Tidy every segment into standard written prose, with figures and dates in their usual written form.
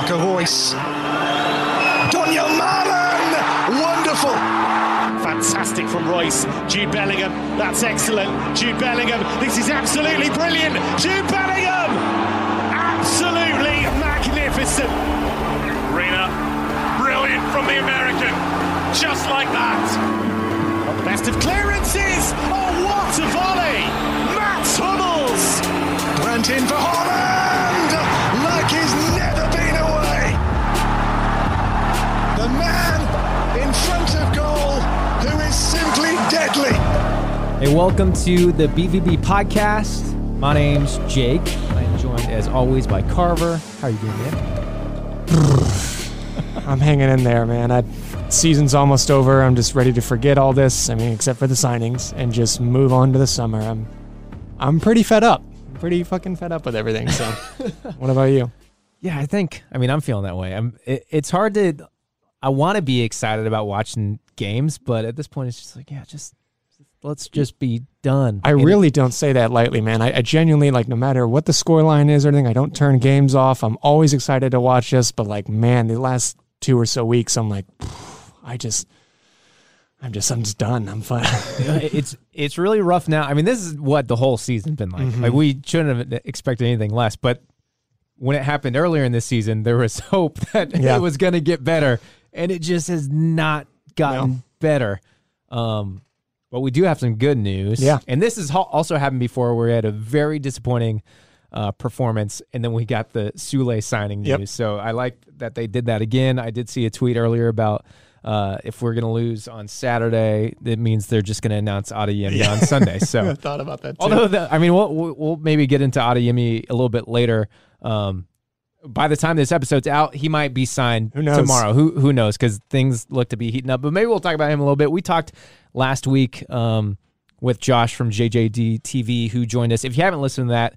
Marco Reus. Daniel Malen! Wonderful! Fantastic from Reus. Jude Bellingham, that's excellent. Jude Bellingham, this is absolutely brilliant. Jude Bellingham! Absolutely magnificent. Reina, brilliant from the American. Just like that. Not the best of clearances. Oh, what a volley! Mats Hummels! Went in for Haaland! Like he's never been away. The man in front of goal who is simply deadly. Hey, welcome to the BVB podcast. My name's Jake. I'm joined as always by Carver. How are you doing, man? I'm hanging in there, man. Season's almost over. I'm just ready to forget all this. I mean, except for the signings, and just move on to the summer. I'm pretty fed up. I'm pretty fucking fed up with everything. So, what about you? Yeah, I'm feeling that way. It's hard to. I want to be excited about watching games, but at this point, it's just like, yeah, let's just be done. I really don't say that lightly, man. I genuinely, like, no matter what the scoreline is or anything, I don't turn games off. I'm always excited to watch this, but like, man, the last 2 or so weeks, I'm like, I'm just done. I'm fine. It's really rough now. I mean, this is what the whole season's been like. Mm-hmm. Like, we shouldn't have expected anything less, but when it happened earlier in this season, there was hope that it was going to get better, and it just has not gotten better. But we do have some good news. Yeah. And this has also happened before, where we had a very disappointing performance, and then we got the Sule signing news. Yep. So I like that they did that again. I did see a tweet earlier about if we're going to lose on Saturday, it means they're just going to announce Adeyemi on Sunday. So I thought about that too. Although, we'll maybe get into Adeyemi a little bit later. By the time this episode's out, he might be signed tomorrow. Who knows? Because things look to be heating up. But maybe we'll talk about him a little bit. We talked last week with Josh from JJD TV, who joined us. If you haven't listened to that,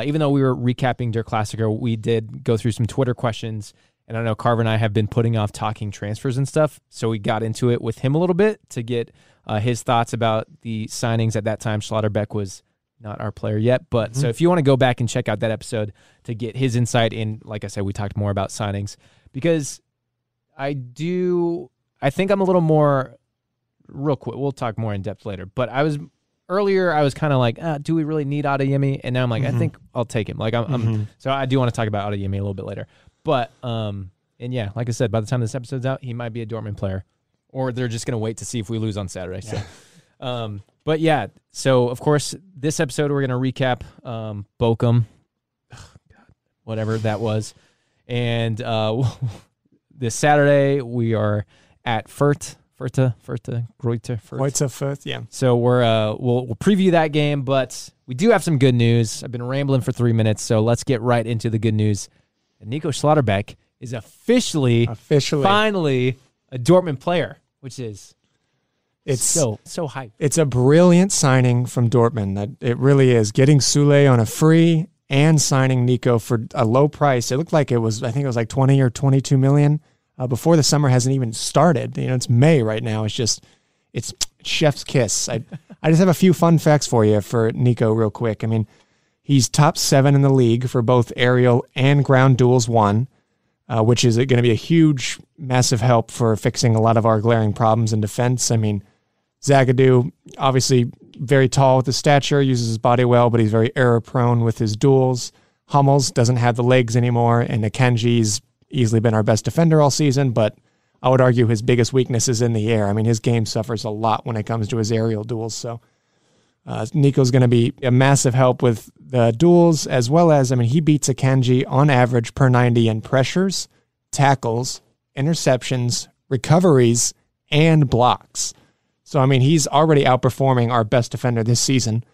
even though we were recapping Der Klassiker, we did go through some Twitter questions. And I know Carver and I have been putting off talking transfers and stuff, so we got into it with him a little bit to get his thoughts about the signings. At that time, Schlotterbeck was not our player yet, but so if you want to go back and check out that episode to get his insight in, like I said, we talked more about signings, because I think I'm a little more, real quick, we'll talk more in depth later, but I was kind of like, do we really need Adeyemi? And now I'm like, I think I'll take him. Like so I do want to talk about Adeyemi a little bit later. But, and yeah, like I said, by the time this episode's out, he might be a Dortmund player, or they're just going to wait to see if we lose on Saturday. Yeah. So, but yeah, so of course, this episode, we're going to recap, Bochum, whatever that was. And, this Saturday we are at Greuther Fürth, yeah. So we'll preview that game, but we do have some good news. I've been rambling for 3 minutes, so let's get right into the good news. Nico Schlotterbeck is officially finally a Dortmund player, which is so hype. It's a brilliant signing from Dortmund. It really is. Getting Sule on a free and signing Nico for a low price. It looked like I think it was like 20 or 22 million before the summer hasn't even started. You know, it's May right now. It's chef's kiss. I just have a few fun facts for you for Nico real quick. I mean, he's top 7 in the league for both aerial and ground duels won, which is going to be a huge, massive help for fixing a lot of our glaring problems in defense. I mean, Zagadou, obviously very tall with his stature, uses his body well, but he's very error-prone with his duels. Hummels doesn't have the legs anymore, and Akanji's easily been our best defender all season, but I would argue his biggest weakness is in the air. I mean, his game suffers a lot when it comes to his aerial duels, so Nico's going to be a massive help with the duels, as well as, I mean, he beats Akanji on average per 90 in pressures, tackles, interceptions, recoveries, and blocks. So, I mean, he's already outperforming our best defender this season.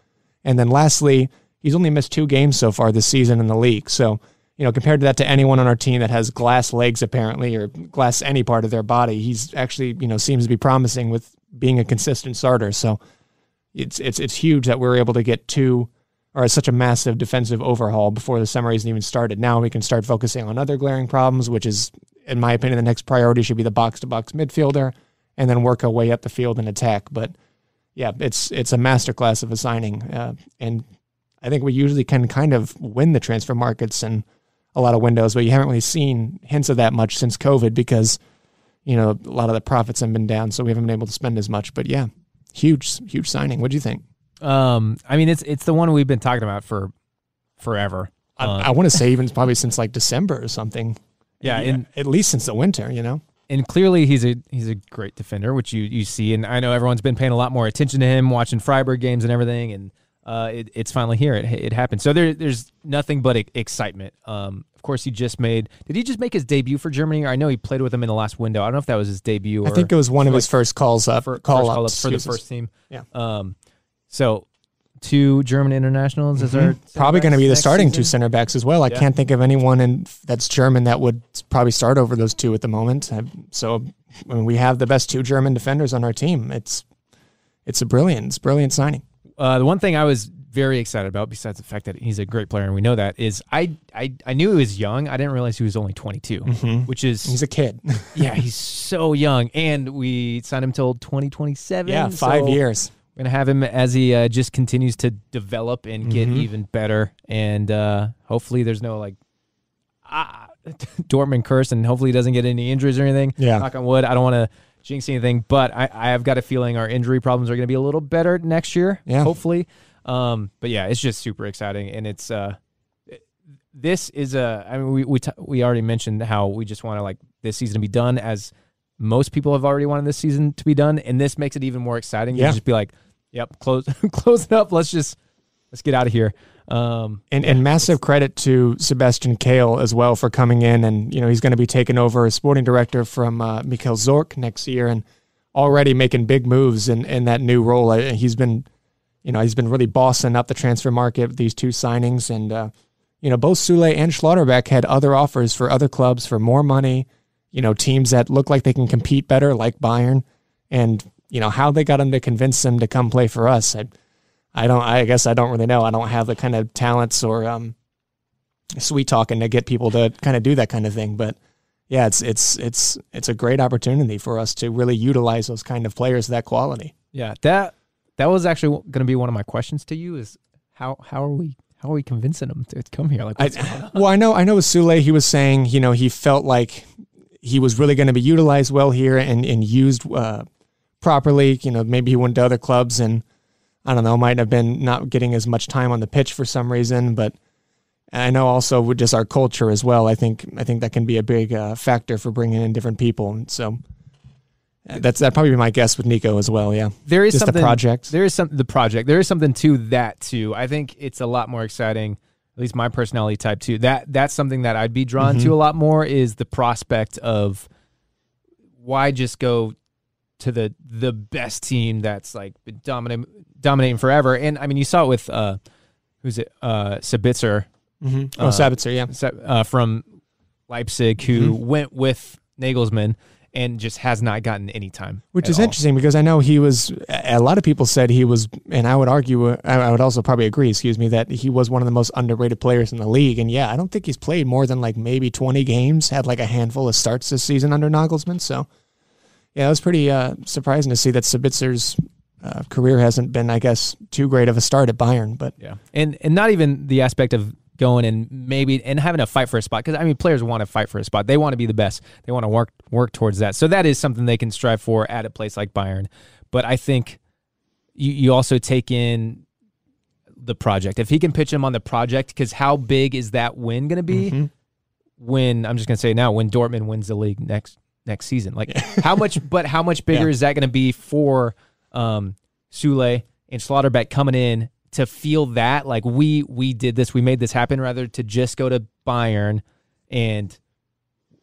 And then lastly, he's only missed 2 games so far this season in the league. So, you know, compared to that, to anyone on our team that has glass legs apparently, or glass any part of their body, he's actually, you know, seems to be promising with being a consistent starter. So it's huge that we're able to get such a massive defensive overhaul before the summer isn't even started. Now we can start focusing on other glaring problems, which is, in my opinion, the next priority should be the box-to-box midfielder, and then work our way up the field and attack. But yeah, it's a masterclass of a signing, and I think we usually can kind of win the transfer markets, and a lot of windows, but you haven't really seen hints of that much since COVID because, a lot of the profits have been down, so we haven't been able to spend as much. But yeah, huge signing. What do you think? It's the one we've been talking about for forever. I want to say even probably since like December or something. Yeah, at least since the winter, And clearly he's a great defender, which you see, and I know everyone's been paying a lot more attention to him, watching Freiburg games and everything, and it's finally here. It happened. So there's nothing but excitement. Of course, did he just make his debut for Germany? Or I know he played with them in the last window. I don't know if that was his debut. I think it was one of his first calls up for the first team. Yeah. So 2 German internationals as our probably going to be the starting season. 2 center backs as well. I can't think of anyone that's German that would probably start over those 2 at the moment. So when we have the best 2 German defenders on our team, it's a brilliant signing. The one thing I was very excited about, besides the fact that he's a great player and we know that, is I knew he was young. I didn't realize he was only 22, which is... He's a kid. Yeah, he's so young. And we signed him till 2027. Yeah, 5 years. We're going to have him as he just continues to develop and get even better. And hopefully there's no Dortmund curse, and hopefully he doesn't get any injuries or anything. Yeah. Knock on wood. I don't want to jinx anything, but I have got a feeling our injury problems are going to be a little better next year, hopefully. But yeah, it's just super exciting. And it's this is we already mentioned how we just want this season to be done, as most people have already wanted this season to be done. And this makes it even more exciting. You just be like, yep, close it up. Let's get out of here. And massive credit to Sebastian Kehl as well for coming in, and he's going to be taking over as sporting director from Michael Zorc next year, and already making big moves in that new role. He's been really bossing up the transfer market with these 2 signings, and both Sule and Schlotterbeck had other offers for other clubs for more money. Teams that look like they can compete better, like Bayern, and how they got him to convince them to come play for us. I guess I don't really know. I don't have the kind of talents or sweet talking to get people to kind of do that kind of thing. But yeah, it's a great opportunity for us to really utilize those kind of players of that quality. Yeah, that was actually going to be one of my questions to you: is how are we convincing them to come here? Well, I know with Sule, he was saying he felt like he was really going to be utilized well here and used properly. Maybe he went to other clubs and, I don't know, might have been not getting as much time on the pitch for some reason. But I know also with just our culture as well, I think that can be a big factor for bringing in different people. And so that'd probably be my guess with Nico as well. Yeah, there is just something. The project. There is the project. There is something to that too. I think it's a lot more exciting. At least my personality type too. That's something that I'd be drawn to a lot more, is the prospect of why just go to the best team that's been dominating forever. And I mean, you saw it with who's it? Sabitzer. Sabitzer, yeah. From Leipzig, who went with Nagelsmann and just has not gotten any time. Which is interesting, because I know a lot of people said he was, and I would argue, I would also probably agree, that he was one of the most underrated players in the league. And yeah, I don't think he's played more than maybe 20 games, had a handful of starts this season under Nagelsmann. So yeah, it was pretty surprising to see that Sabitzer's career hasn't been, I guess, too great of a start at Bayern. But yeah, and not even the aspect of going and having a fight for a spot, because I mean, players want to fight for a spot. They want to be the best. They want to work towards that. So that is something they can strive for at a place like Bayern. But I think you also take in the project. If he can pitch him on the project, because how big is that win going to be? When I'm just going to say now, when Dortmund wins the league next season, how much bigger is that going to be for Sule and Schlotterbeck coming in to feel that we did this, we made this happen, rather to just go to Bayern and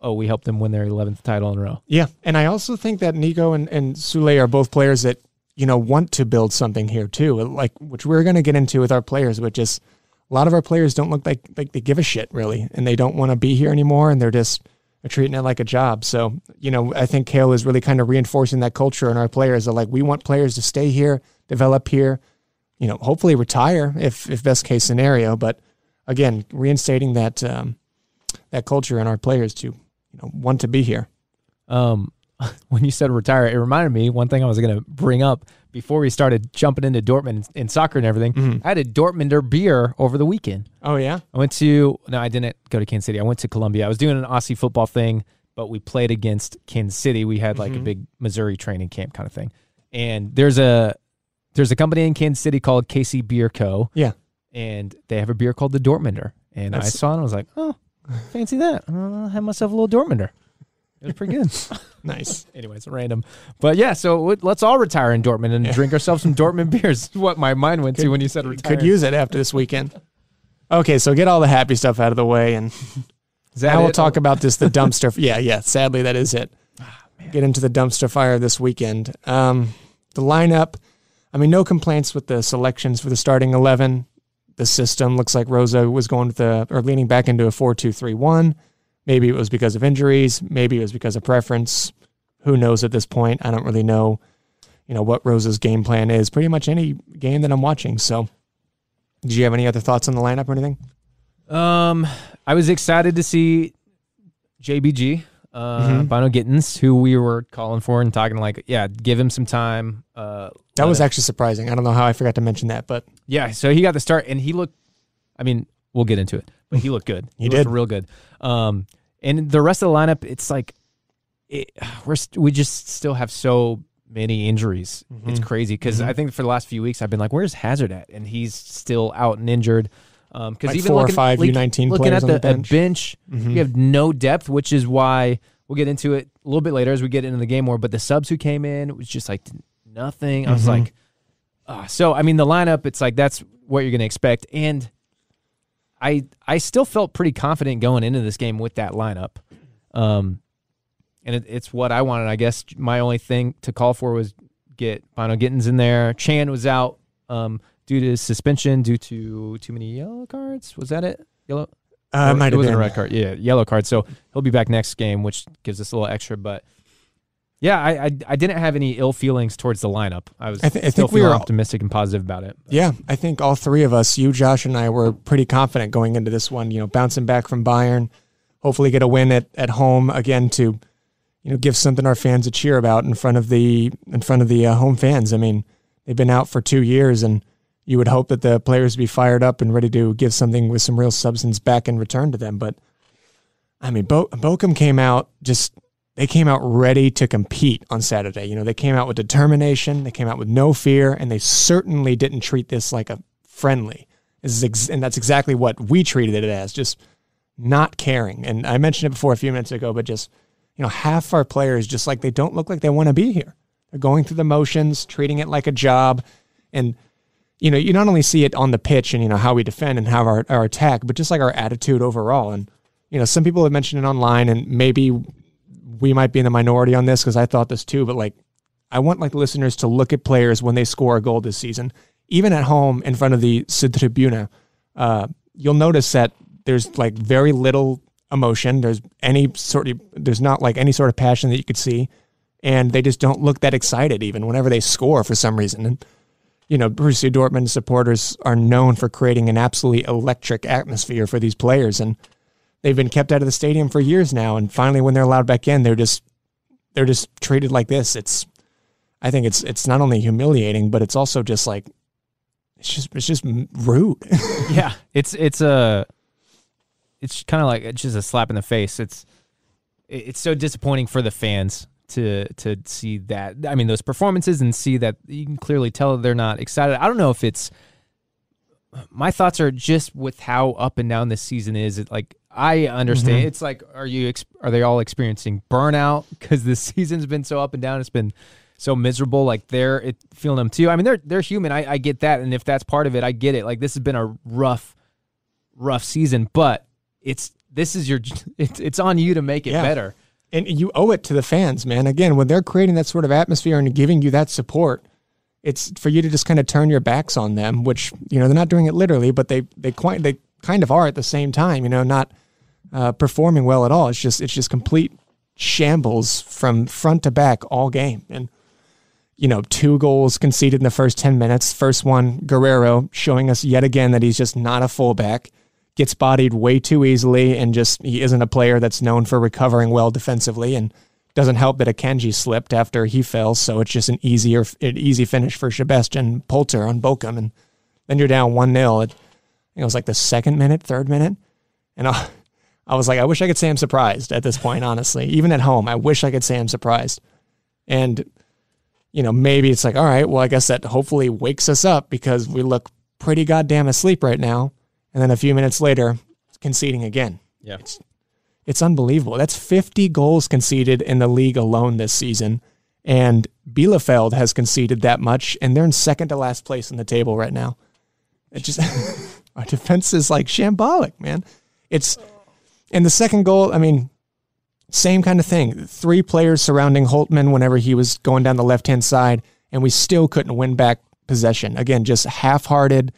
we helped them win their 11th title in a row. Yeah, and I also think that Nico and Sule are both players that want to build something here too, which we're going to get into with our players, but just a lot of our players don't look like they give a shit really, and they don't want to be here anymore, and they're treating it like a job. So I think Kehl is really kind of reinforcing that culture in our players. That we want players to stay here, develop here, hopefully retire if best case scenario. But again, reinstating that culture in our players to want to be here. when you said retire, it reminded me one thing I was going to bring up before we started jumping into Dortmund and soccer and everything. Mm-hmm. I had a Dortmunder beer over the weekend. Oh, yeah? I didn't go to Kansas City. I went to Columbia. I was doing an Aussie football thing, but we played against Kansas City. We had like a big Missouri training camp kind of thing. And there's a company in Kansas City called KC Beer Co. Yeah. And they have a beer called the Dortmunder. And I saw it and I was like, oh, fancy that. I'll have myself a little Dortmunder. It was pretty good. Nice. Anyways, random. But yeah, so let's all retire in Dortmund and drink ourselves some Dortmund beers. What my mind went to when you said retire. Could use it after this weekend. Okay, so get all the happy stuff out of the way, and now we'll talk about the dumpster. Yeah, sadly, that is it. Get into the dumpster fire this weekend. The lineup, no complaints with the selections for the starting 11. The system looks like Rosa was going leaning back into a 4-2-3-1. Maybe it was because of injuries. Maybe it was because of preference. Who knows at this point? I don't really know, what Rosa's game plan is. Pretty much any game that I'm watching. So, do you have any other thoughts on the lineup or anything? I was excited to see JBG, bynoe-gittens, who we were calling for and talking give him some time. That was actually surprising. I don't know how I forgot to mention that, but yeah. So he got the start, and he looked. We'll get into it, but he looked good. He did real good. And the rest of the lineup, it's like we just still have so many injuries. It's crazy because I think for the last few weeks I've been like, where's Hazard at? And he's still out and injured. Because even 4 or 5 U19 looking players at on the bench, we have no depth, which is why we'll get into it a little bit later as we get into the game more. But the subs who came in, it was just like nothing. I was like, the lineup, it's like that's what you're going to expect. And I still felt pretty confident going into this game with that lineup. And it's what I wanted. I guess my only thing to call for was get bynoe-gittens in there. Chan was out due to suspension, due to too many yellow cards. Was that it? Yellow? Might have been a red card. Yeah, yellow card. So he'll be back next game, which gives us a little extra. But yeah, I didn't have any ill feelings towards the lineup. I think we were optimistic and positive about it. But. Yeah, I think all three of us, you, Josh, and I, were pretty confident going into this one. Bouncing back from Bayern, hopefully get a win at home again to, give something our fans to cheer about in front of the home fans. They've been out for 2 years, and you would hope that the players would be fired up and ready to give something with some real substance back in return to them. But Bochum came out they came out ready to compete on Saturday. They came out with determination, they came out with no fear, and they certainly didn't treat this like a friendly. And that's exactly what we treated it as, just not caring. And I mentioned it before a few minutes ago, but just, half our players just like they don't look like they want to be here. They're going through the motions, treating it like a job. And, you not only see it on the pitch and, how we defend and how our attack, but just like our attitude overall. And, some people have mentioned it online, and maybe we might be in the minority on this because I thought this too, but I want listeners to look at players when they score a goal this season, even at home in front of the Südtribüne. You'll notice that there's very little emotion. There's not any sort of passion that you could see, and they just don't look that excited even whenever they score for some reason. And Borussia Dortmund supporters are known for creating an absolutely electric atmosphere for these players, and they've been kept out of the stadium for years now, and finally when they're allowed back in, they're just treated like this. I think it's not only humiliating, but it's also just it's just rude. Yeah, it's kind of like it's just a slap in the face. It's so disappointing for the fans to see that. Those performances and see that you can clearly tell they're not excited. I don't know if it's. My thoughts are just with how up and down this season is. I understand. It's are they all experiencing burnout because this season's been so up and down? It's been so miserable. They're feeling them too. They're human. I get that, and if that's part of it, I get it. This has been a rough season, but it's on you to make it better. And you owe it to the fans, man. Again, when they're creating that sort of atmosphere and giving you that support, it's for you to just kind of turn your backs on them, which, they're not doing it literally, but they kind of are at the same time, not performing well at all. It's just complete shambles from front to back all game. And, 2 goals conceded in the first 10 minutes. First one, Guerrero showing us yet again that he's just not a fullback. Gets bodied way too easily, and he isn't a player that's known for recovering well defensively. And Doesn't help that Akanji slipped after he fell, so it's just an easy finish for Sebastian Polter on Bochum, and then you're down 1-0. I think it was like the third minute, and I was like, I wish I could say I'm surprised at this point, honestly. Even at home, I wish I could say I'm surprised. And, maybe it's like, all right, well, I guess that hopefully wakes us up because we look pretty goddamn asleep right now. And then a few minutes later, conceding again. Yeah. It's unbelievable. That's 50 goals conceded in the league alone this season. And Bielefeld has conceded that much, and they're in second to last place in the table right now. It just our defense is like shambolic, man. It's in the second goal, same kind of thing. 3 players surrounding Holtmann whenever he was going down the left-hand side, and we still couldn't win back possession. Again, just half-hearted,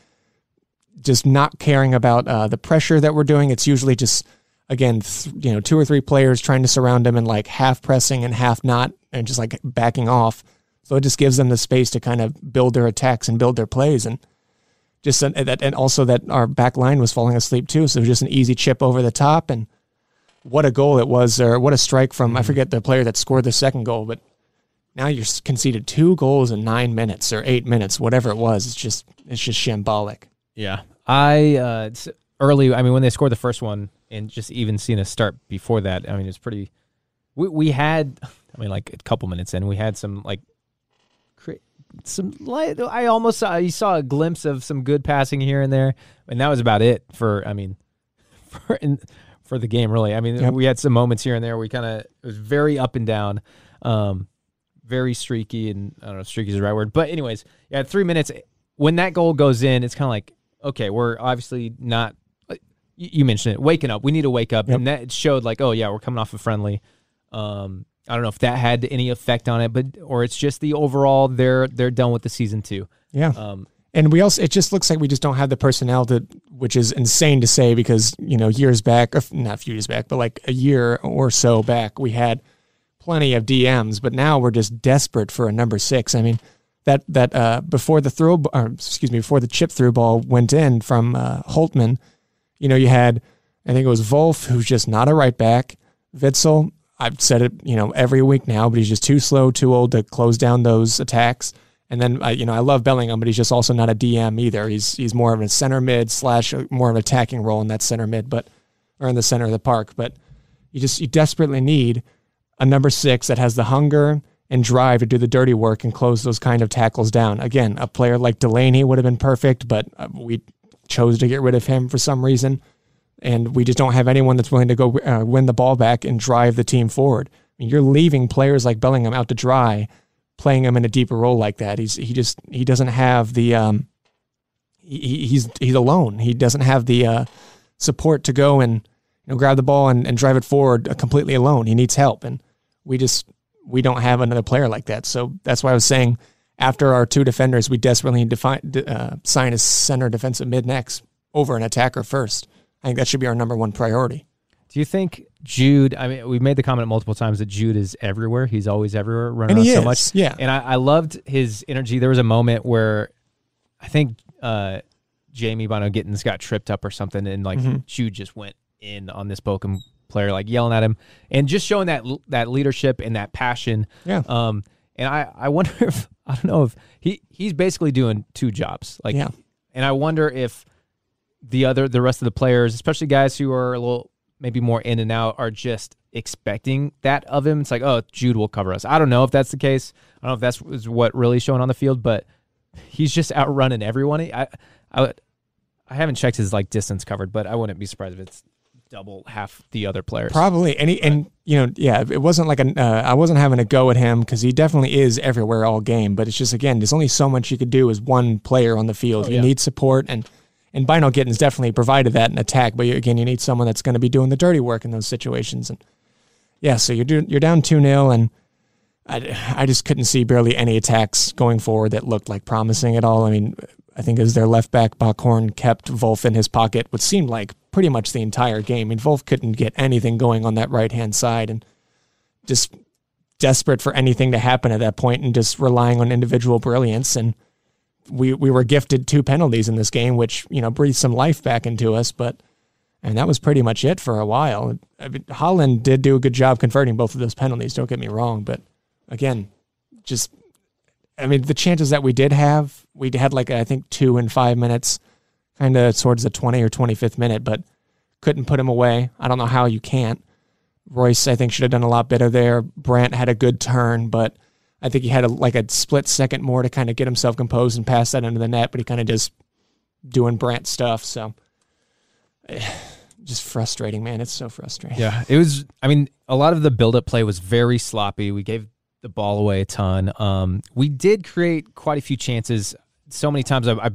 just not caring about the pressure that we're doing. It's usually just, again, 2 or 3 players trying to surround him and like half pressing and half not, and just like backing off. So it just gives them the space to kind of build their attacks and build their plays, and just and also that our back line was falling asleep too. So it was just an easy chip over the top, and what a goal it was, or what a strike from, I forget the player that scored the second goal, but now you're conceded 2 goals in 9 minutes or 8 minutes, whatever it was. It's just shambolic. Yeah. It's early, when they scored the first one and just even seeing us start before that, it's pretty, we had, like a couple minutes in, we had some light, you saw a glimpse of some good passing here and there, and that was about it for the game, really. Yep. We had some moments here and there. It was very up and down, very streaky, and I don't know if streaky is the right word. But anyways, 3 minutes. When that goal goes in, it's kind of like, okay, we're obviously not, you mentioned it, waking up. We need to wake up. Yep. And that showed like, oh yeah, we're coming off a friendly. I don't know if that had any effect on it, or it's just the overall, they're done with the season too. Yeah. And it just looks like we just don't have the personnel which is insane to say because, years back, not a few years back, but like a year or so back, we had plenty of DMs, but now we're just desperate for a number 6. Before the chip through ball went in from Holtmann, you had, I think it was Wolf, who's just not a right back. Witzel, I've said it, every week now, but he's just too slow, too old to close down those attacks. And then, I love Bellingham, but he's just also not a DM either. He's more of a center mid / more of an attacking role in that center mid, or in the center of the park. But you desperately need a number 6 that has the hunger and drive to do the dirty work and close those kind of tackles down. Again, a player like Delaney would have been perfect, but we chose to get rid of him for some reason. And we just don't have anyone that's willing to go win the ball back and drive the team forward. You're leaving players like Bellingham out to dry, playing him in a deeper role like that. He doesn't have the he's alone. He doesn't have the support to go and grab the ball and drive it forward completely alone. He needs help, and we don't have another player like that. So that's why I was saying after our 2 defenders, we desperately need to sign a center defensive mid next over an attacker first. I think that should be our number 1 priority. Do you think Jude, we've made the comment multiple times that Jude is everywhere. He's always everywhere, running around so much. Yeah. And I loved his energy. There was a moment where I think Jamie bynoe-gittens got tripped up or something, and Jude just went in on this Bochum player, like yelling at him and just showing that leadership and that passion. Yeah. And I wonder if, I don't know if he's basically doing 2 jobs. And I wonder if the rest of the players, especially guys who are a little maybe more in and out, are just expecting that of him. It's like, oh, Jude will cover us. I don't know if that's the case. I don't know if that's what really showing on the field, but he's just outrunning everyone. I haven't checked his distance covered, but I wouldn't be surprised if it's double half the other players. Probably. It wasn't like I wasn't having a go at him because he definitely is everywhere all game, but it's just, again, there's only so much you could do as one player on the field. You need support, and bynoe-gittens definitely provided that in attack, but again, you need someone that's going to be doing the dirty work in those situations. And so you're down 2-0, and I just couldn't see barely any attacks going forward that looked like promising at all. I think as their left back, Backhorn kept Wolf in his pocket, what seemed like pretty much the entire game. Wolf couldn't get anything going on that right-hand side, and just desperate for anything to happen at that point and just relying on individual brilliance. And we were gifted 2 penalties in this game, which, breathed some life back into us. But And that was pretty much it for a while. I mean, Haaland did do a good job converting both of those penalties, don't get me wrong. But again, the chances that we did have, we had I think 2 in 5 minutes, kind of towards the 20 or 25th minute, but couldn't put him away. I don't know how you can't. Royce, I think, should have done a lot better there. Brandt had a good turn, but I think he had a split second more to kind of get himself composed and pass that into the net, but he kind of just doing Brandt stuff. So just frustrating, man. It's so frustrating. Yeah, it was. I mean, a lot of the build-up play was very sloppy. We gave the ball away a ton. We did create quite a few chances. So many times I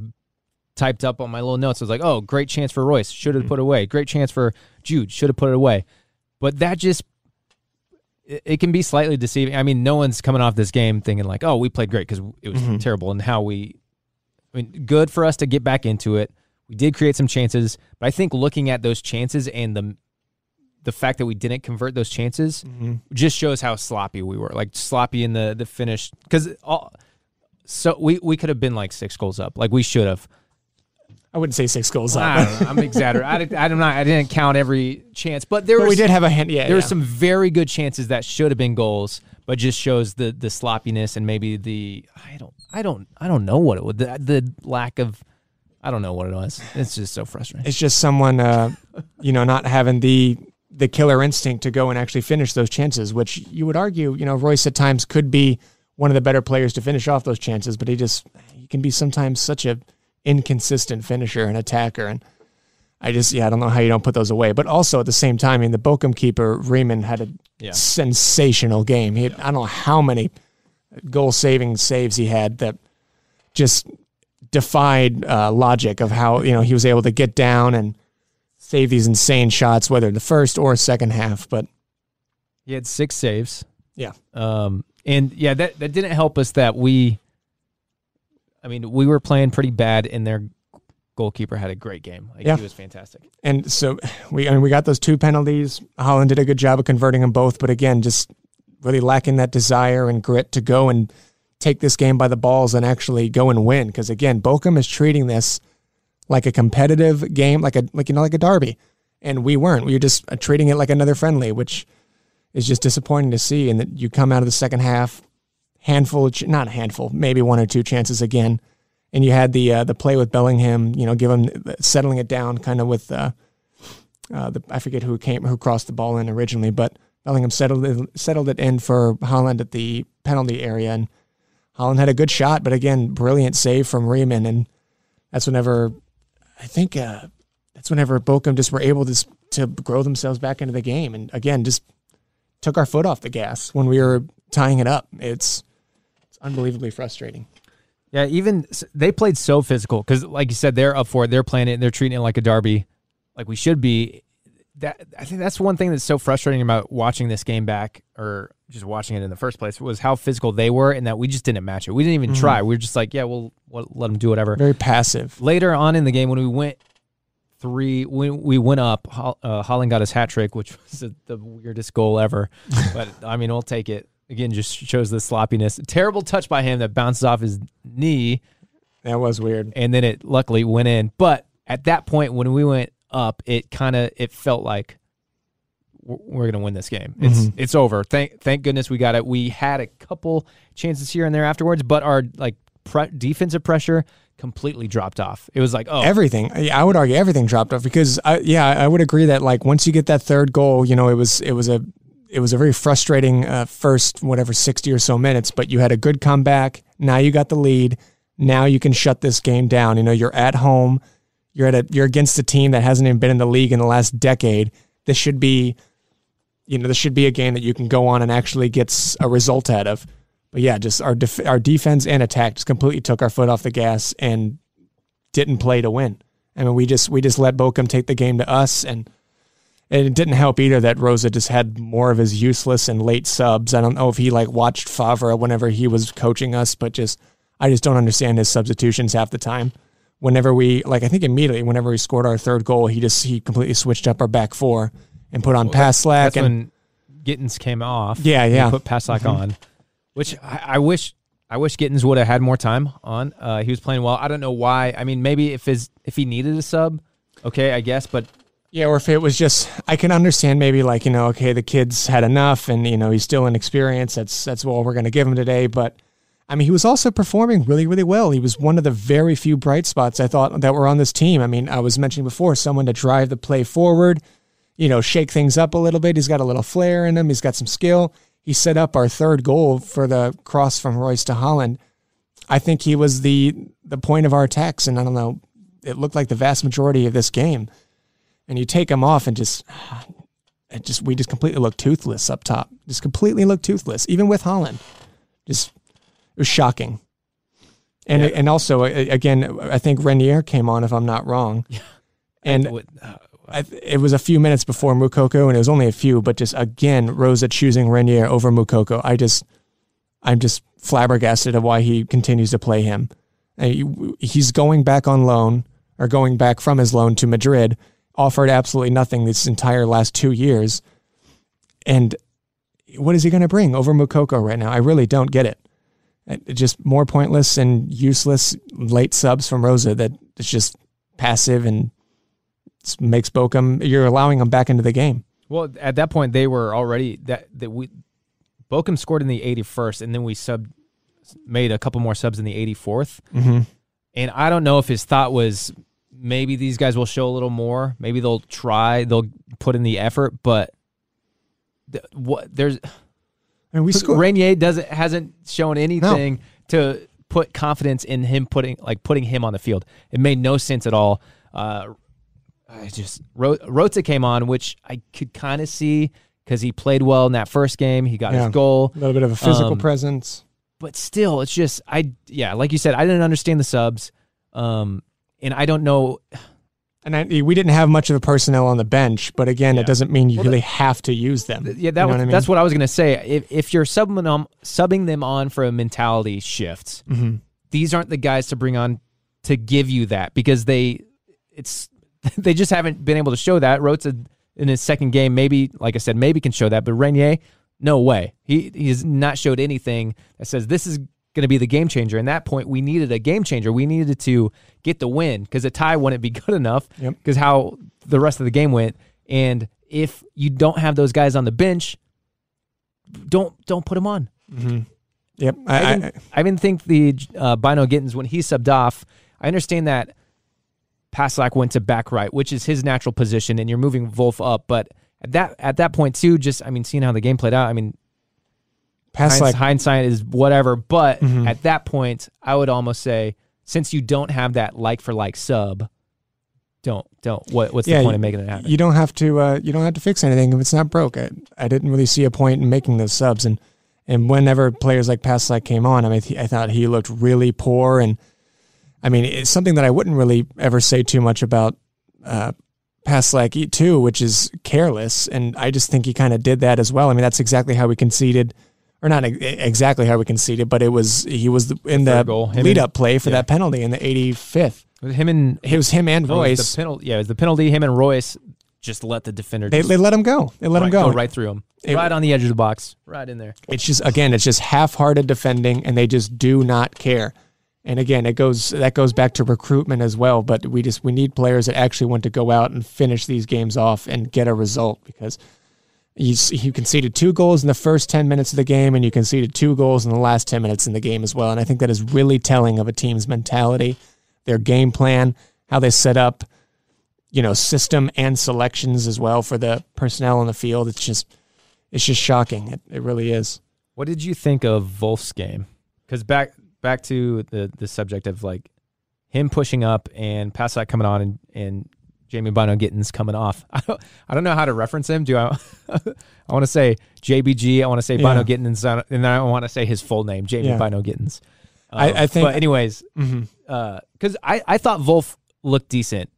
typed up on my little notes. I was like, oh, great chance for Royce. Should have put it away. Great chance for Jude. Should have put it away. But that just, it can be slightly deceiving. I mean, no one's coming off this game thinking like, oh, we played great because it was terrible. And good for us to get back into it. We did create some chances. But I think looking at those chances and the fact that we didn't convert those chances just shows how sloppy we were. Like sloppy in the finish. Because we could have been 6 goals up. Like we should have. I wouldn't say 6 goals up. I don't know. I'm exaggerating. I didn't count every chance, but we did have a hand. Yeah, there were some very good chances that should have been goals, but just shows the sloppiness and maybe I don't know what it was. The lack of, I don't know what it was. It's just so frustrating. It's just someone not having the killer instinct to go and actually finish those chances, which you would argue Royce at times could be one of the better players to finish off those chances, but he can be sometimes such a inconsistent finisher and attacker, and I don't know how you don't put those away. But also at the same time, the Bochum keeper Riemann had a sensational game. He had, I don't know how many goal-saving saves he had that just defied logic of how he was able to get down and save these insane shots, whether the first or second half. But he had 6 saves. Yeah, that didn't help us that we were playing pretty bad, and their goalkeeper had a great game. He was fantastic. And so we got those 2 penalties. Haaland did a good job of converting them both, but again, just really lacking that desire and grit to go and take this game by the balls and actually go and win. Because again, Bochum is treating this like a competitive game, like a derby, and we weren't. We were just treating it like another friendly, which is just disappointing to see. And that you come out of the second half. Not a handful, maybe 1 or 2 chances again, and you had the play with Bellingham, settling it down, kind of with I forget who crossed the ball in originally, but Bellingham settled it in for Haaland at the penalty area, and Haaland had a good shot, but again, brilliant save from Riemann, and that's whenever Bochum just were able to grow themselves back into the game, and again, just took our foot off the gas when we were tying it up. It's unbelievably frustrating. Yeah, even they played so physical because, like you said, they're up for it. They're playing it, and they're treating it like a derby, like we should be. I think that's one thing that's so frustrating about watching this game back, or just watching it in the first place, was how physical they were, and that we just didn't match it. We didn't even try. We were just like, yeah, we'll let them do whatever. Very passive. Later on in the game, when we went we went up, Haaland got his hat trick, which was the weirdest goal ever. But we'll take it. Again, just shows the sloppiness. Terrible touch by him that bounces off his knee. That was weird. And then it luckily went in. But at that point, when we went up, it felt like we're going to win this game. It's over. Thank goodness we got it. We had a couple chances here and there afterwards, but our defensive pressure completely dropped off. It was like, everything. I would argue everything dropped off because I would agree that once you get that third goal, it was a very frustrating first 60 or so minutes, but you had a good comeback. Now you got the lead. Now you can shut this game down. You're at home. You're against a team that hasn't even been in the league in the last decade. This should be a game that you can go on and actually get a result out of. But yeah, just our defense and attack just completely took our foot off the gas and didn't play to win. We just let Bochum take the game to us, and it didn't help either that Rosa just had more of his useless and late subs. I don't know if he watched Favre whenever he was coaching us, but I just don't understand his substitutions half the time. Whenever we I think immediately whenever we scored our third goal, he completely switched up our back four and put on Paslak. That's when Gittens came off. Yeah. Put Paslak on, which I wish Gittens would have had more time on. He was playing well. I don't know why. Maybe if he needed a sub, okay, I guess. But Yeah, or if it was just, I can understand maybe like, okay, the kid's had enough and, he's still inexperienced. That's all we're going to give him today. But, I mean, he was also performing really, really well. He was one of the very few bright spots I thought that were on this team. I mean, I was mentioning before, someone to drive the play forward, shake things up a little bit. He's got a little flair in him. He's got some skill. He set up our third goal for the cross from Royce to Haaland. I think he was the point of our attacks, and I don't know, it looked like the vast majority of this game. And you take him off and we just completely looked toothless up top. Just completely looked toothless, even with Haaland. It was shocking. And also, again, I think Renier came on, if I'm not wrong. Yeah. And it was a few minutes before Moukoko, and it was only a few, but just, again, Rosa choosing Renier over Moukoko. I'm just flabbergasted at why he continues to play him. He's going back on loan, or going back from his loan to Madrid, offered absolutely nothing this entire last 2 years. And what is he going to bring over Moukoko right now? I really don't get it. Just more pointless and useless late subs from Rosa that it's just passive and makes Bochum, you're allowing them back into the game. Well, at that point, they were already, Bochum scored in the 81st, and then we made a couple more subs in the 84th. Mm-hmm. And I don't know if his thought was, maybe these guys will show a little more. Maybe they'll put in the effort, but Renier hasn't shown anything to put confidence in him putting him on the field. It made no sense at all. Rota came on, which I could kind of see because he played well in that first game. He got his goal. A little bit of a physical presence. But still, it's just, like you said, I didn't understand the subs. And I don't know. And we didn't have much of a personnel on the bench, but again, it doesn't mean you really have to use them. Yeah, that's what I was going to say. If you're subbing them on for a mentality shift, these aren't the guys to bring on to give you that, because they just haven't been able to show that. Rota in his second game, maybe, like I said, maybe can show that, but Renier, no way. He has not showed anything that says this is going to be the game changer. And that point, we needed a game changer. We needed to get the win, because a tie wouldn't be good enough because how the rest of the game went. And if you don't have those guys on the bench, don't put them on. Mm-hmm. Yep. I even think the bynoe-gittens, when he subbed off, I understand that Paslak went to back right, which is his natural position, and you're moving Wolf up. But at that point too, seeing how the game played out, hindsight is whatever, but at that point, I would almost say, since you don't have that like for like sub, don't. What's the point of making it happen? You don't have to fix anything if it's not broke. I didn't really see a point in making those subs, and whenever players like Paslak came on, I thought he looked really poor, and it's something that I wouldn't really ever say too much about Paslak too, which is careless, and I just think he kind of did that as well. That's exactly how we conceded. Or not exactly how we conceded, but he was in the lead-up play for that penalty in the 85th. It was him and Royce. It was the penalty. Him and Royce just let the defender. They let him go. They let him go right through him, right on the edge of the box, right in there. It's just half-hearted defending, and they just do not care. And again, that goes back to recruitment as well. But we need players that actually want to go out and finish these games off and get a result, because you conceded 2 goals in the first 10 minutes of the game, and you conceded 2 goals in the last 10 minutes in the game as well. And I think that is really telling of a team's mentality, their game plan, how they set up, system and selections as well for the personnel on the field. It's just shocking. It really is. What did you think of Wolf's game? Because back to the subject of like him pushing up and Paslak coming on and Jamie bynoe-gittens coming off. I don't know how to reference him. Do I? I want to say JBG. I want to say bynoe-gittens, and then I want to say his full name, Jamie bynoe-gittens. I think. But anyways, because I thought Wolf looked decent.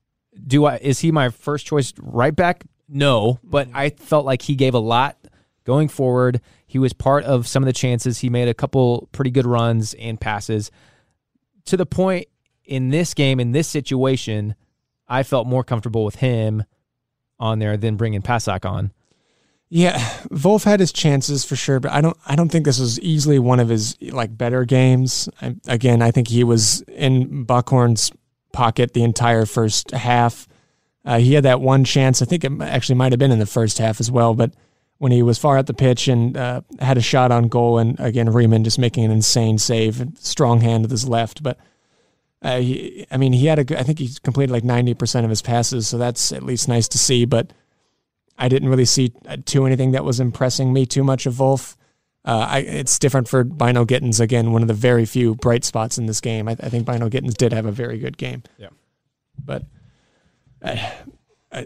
Is he my first choice right back? No, but I felt like he gave a lot going forward. He was part of some of the chances. He made a couple pretty good runs and passes. To the point in this game, in this situation, I felt more comfortable with him on there than bringing Paslak on. Yeah, Wolf had his chances for sure, but I don't think this was easily one of his better games. I think he was in Buckhorn's pocket the entire first half. He had that one chance. I think it actually might have been in the first half as well, but when he was far out the pitch and had a shot on goal, and again, Riemann just making an insane save, strong hand with his left. But he had I think he completed like 90% of his passes, so that's at least nice to see. But I didn't really see anything that was impressing me too much of Wolf. It's different for bynoe-gittens, again, one of the very few bright spots in this game. I think bynoe-gittens did have a very good game. Yeah. But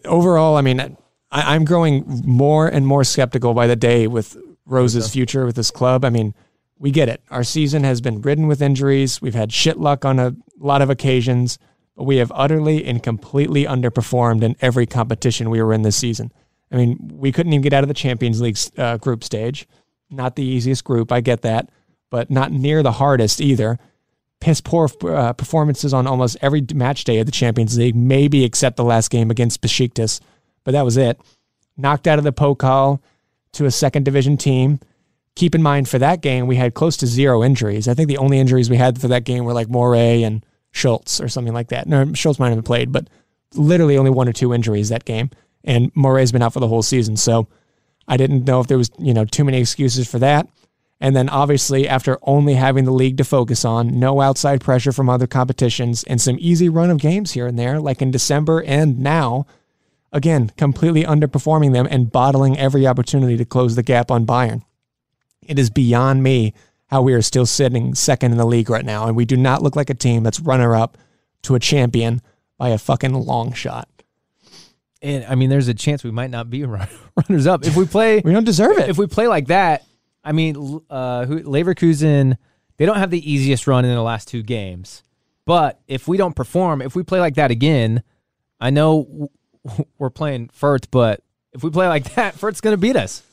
overall, I mean, I'm growing more and more skeptical by the day with Rose's future with this club. I mean, we get it. Our season has been ridden with injuries. We've had shit luck on a lot of occasions, but we have utterly and completely underperformed in every competition we were in this season. I mean, we couldn't even get out of the Champions League group stage. Not the easiest group, I get that, but not near the hardest either. Piss poor performances on almost every match day of the Champions League, maybe except the last game against Besiktas, but that was it. Knocked out of the Pokal to a second division team. Keep in mind, for that game, we had close to 0 injuries. I think the only injuries we had for that game were like Morey and Schultz or something like that. No, Schultz might have played, but literally only 1 or 2 injuries that game. And Morey's been out for the whole season, so I didn't know if there was, too many excuses for that. And then obviously after only having the league to focus on, no outside pressure from other competitions, and some easy run of games here and there, like in December and now, again, completely underperforming them and bottling every opportunity to close the gap on Bayern. It is beyond me how we are still sitting second in the league right now, and we do not look like a team that's runner-up to a champion by a fucking long shot. And I mean, there's a chance we might not be runners up if we play. We don't deserve it. If we play like that, I mean, Leverkusen, they don't have the easiest run in the last 2 games. But if we don't perform, if we play like that again, I know we're playing Fürth, but if we play like that, Fürth's going to beat us.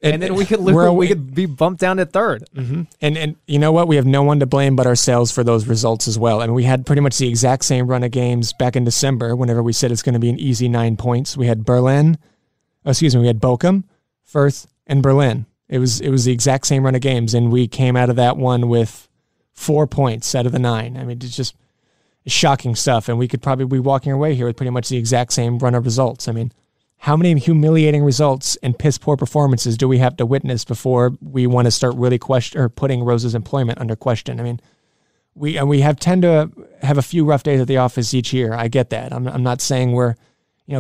And then we could be bumped down to 3rd. Mm-hmm. And you know what? We have no one to blame but ourselves for those results as well. I mean, we had pretty much the exact same run of games back in December whenever we said it's going to be an easy 9 points. We had we had Bochum, Fürth, and Berlin. It was the exact same run of games, and we came out of that one with 4 points out of the 9. I mean, it's just shocking stuff, and we could probably be walking away here with pretty much the exact same run of results. I mean, how many humiliating results and piss-poor performances do we have to witness before we want to start really putting Rose's employment under question? I mean, we tend to have a few rough days at the office each year. I get that. I'm not saying we're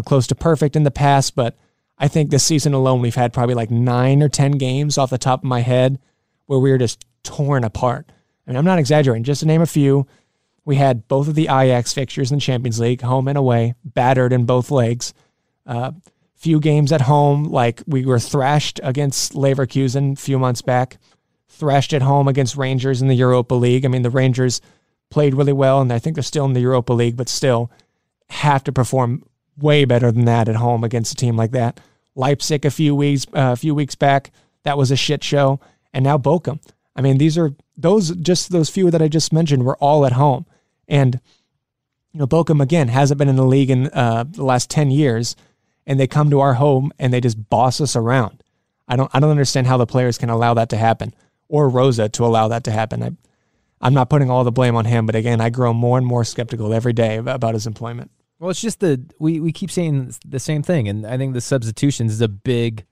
close to perfect in the past, but I think this season alone we've had probably like 9 or 10 games off the top of my head where we were just torn apart. I mean, I'm not exaggerating. Just to name a few, we had both of the Ajax fixtures in the Champions League, home and away, battered in both legs. Few games at home, like we were thrashed against Leverkusen a few months back, thrashed at home against Rangers in the Europa League. I mean, the Rangers played really well, and I think they're still in the Europa League, but still have to perform way better than that at home against a team like that. Leipzig a few weeks back, that was a shit show, and now Bochum. I mean, those few that I just mentioned were all at home, and Bochum again hasn't been in the league in the last 10 years. And they come to our home and they just boss us around. I don't understand how the players can allow that to happen, or Rosa to allow that to happen. I'm not putting all the blame on him, but again, I grow more and more skeptical every day about his employment. Well, it's just we keep saying the same thing, and I think the substitutions is a big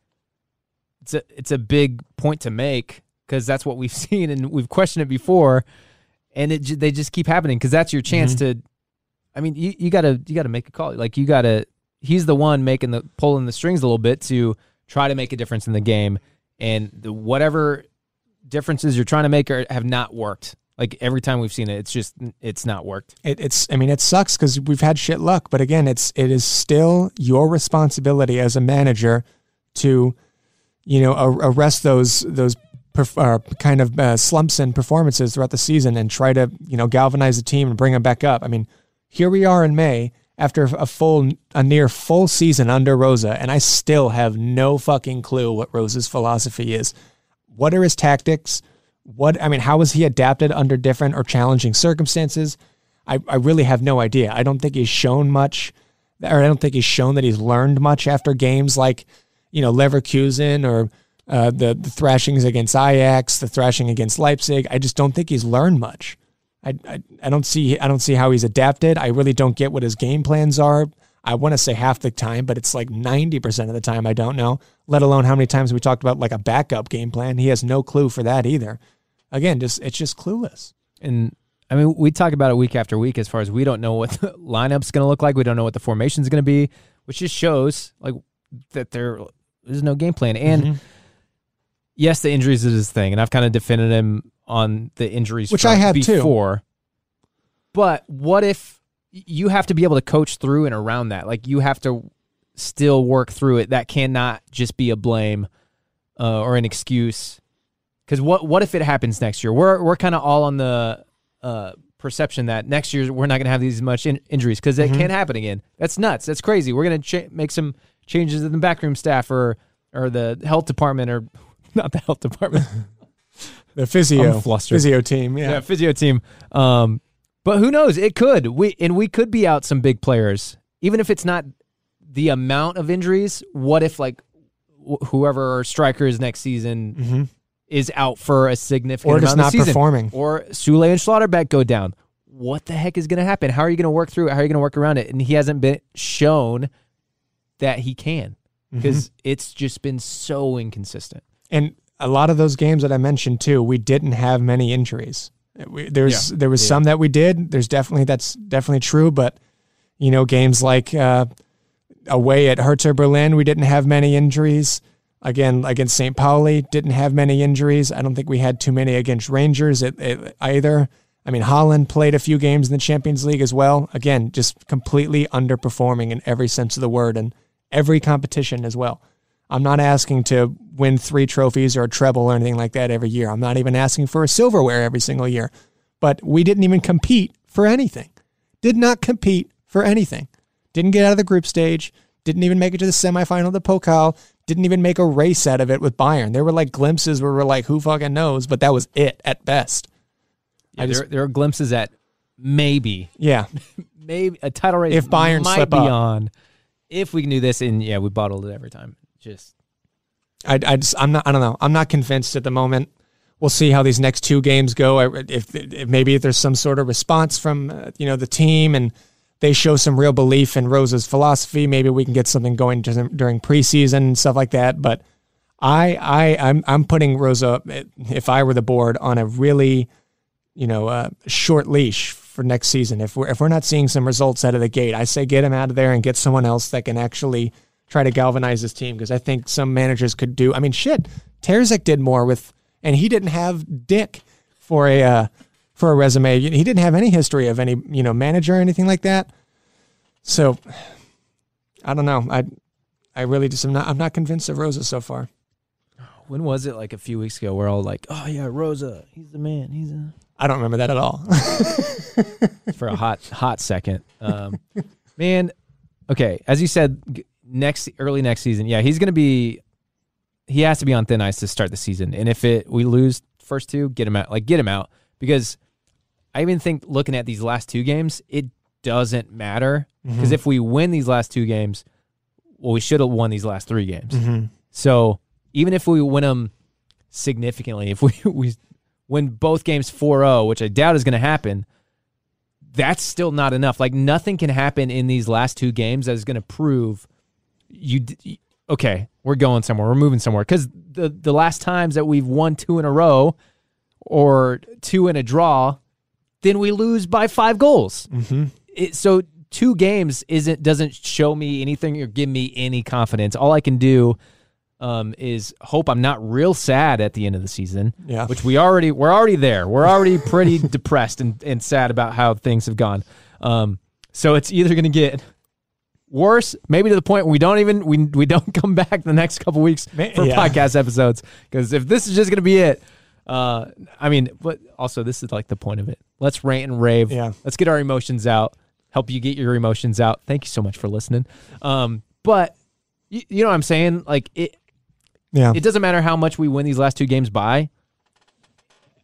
point to make, because that's what we've seen and we've questioned it before, and they just keep happening, because that's your chance to. I mean, you gotta make a call. Like, you gotta. He's the one pulling the strings a little bit to try to make a difference in the game, and whatever differences you're trying to make have not worked. Like, every time we've seen it, it's not worked. It sucks because we've had shit luck, but again, it is still your responsibility as a manager to, arrest those kind of slumps in performances throughout the season and try to galvanize the team and bring them back up. I mean, here we are in May, after a near full season under Rosa, and I still have no fucking clue what Rosa's philosophy is. What are his tactics? How has he adapted under different or challenging circumstances? I really have no idea. I don't think he's shown much, or I don't think he's shown that he's learned much after games like, Leverkusen or the thrashings against Ajax, the thrashing against Leipzig. I just don't think he's learned much. I don't see how he's adapted. I really don't get what his game plans are. I want to say half the time, but it's like 90% of the time I don't know, let alone how many times we talked about like a backup game plan. He has no clue for that either. Again, it's just clueless. And I mean, we talk about it week after week as far as we don't know what the lineup's going to look like. We don't know what the formation's going to be, which just shows like that there's no game plan. And yes, the injuries is his thing, and I've kind of defended him on the injuries which I had before. Too. But what if you have to be able to coach through and around that? Like you have to still work through it. That cannot just be a blame or an excuse. Because what if it happens next year? We're kind of all on the perception that next year we're not going to have these much injuries because it can't happen again. That's nuts. That's crazy. We're going to make some changes in the backroom staff or the health department or not the health department. The physio team. Yeah, physio team. But who knows? It could. We could be out some big players. Even if it's not the amount of injuries, what if like whoever our striker is next season is out for a significant amount of the season? Or just not performing. Or Sule and Schlotterbeck go down. What the heck is going to happen? How are you going to work through it? How are you going to work around it? And he hasn't been shown that he can because it's just been so inconsistent. And a lot of those games that I mentioned too, we didn't have many injuries. There was some that we did. That's definitely true. But games like away at Hertha Berlin, we didn't have many injuries. Again, against St. Pauli, didn't have many injuries. I don't think we had too many against Rangers either. I mean, Holland played a few games in the Champions League as well. Again, just completely underperforming in every sense of the word and every competition as well. I'm not asking to win 3 trophies or a treble or anything like that every year. I'm not even asking for a silverware every single year. But we didn't even compete for anything. Did not compete for anything. Didn't get out of the group stage. Didn't even make it to the semifinal of the Pokal. Didn't even make a race out of it with Bayern. There were like glimpses where we're like, who fucking knows? But that was it at best. Yeah, there are glimpses at maybe. Yeah. Maybe a title race if Bayern might slip be up. On. If we can do this, and we bottled it every time. I'm not. I don't know. I'm not convinced at the moment. We'll see how these next 2 games go. If maybe there's some sort of response from the team and they show some real belief in Rosa's philosophy, maybe we can get something going during preseason and stuff like that. But I'm putting Rosa, if I were the board, on a really short leash for next season. If we're not seeing some results out of the gate, I say get him out of there and get someone else that can actually try to galvanize this team, because I think some managers could do. I mean, shit, Terzic did more and he didn't have Dick for a resume. He didn't have any history of any manager or anything like that. So I don't know. I really just I'm not convinced of Rosa so far. When was it? Like a few weeks ago, we're all like, "Oh yeah, Rosa, he's the man. I don't remember that at all. For a hot second, man. Okay, as you said. Early next season, he's going to be. He has to be on thin ice to start the season, and if we lose first 2, get him out. Get him out, because I even think looking at these last 2 games, it doesn't matter, because if we win these last 2 games, we should have won these last 3 games. So even if we win them significantly, if we win both games 4-0, which I doubt is going to happen, that's still not enough. Like nothing can happen in these last 2 games that is going to prove. Okay, we're going somewhere. We're moving somewhere. Because the last times that we've won 2 in a row or 2 in a draw, then we lose by 5 goals. So 2 games doesn't show me anything or give me any confidence. All I can do is hope I'm not real sad at the end of the season. Yeah, which we're already there. We're already pretty depressed and sad about how things have gone. So it's either going to get worse, maybe to the point where we don't come back the next couple weeks for podcast episodes. Because if this is just going to be it, but also this is like the point of it. Let's rant and rave. Yeah. Let's get our emotions out. Help you get your emotions out. Thank you so much for listening. But you know what I'm saying? Like it doesn't matter how much we win these last 2 games by.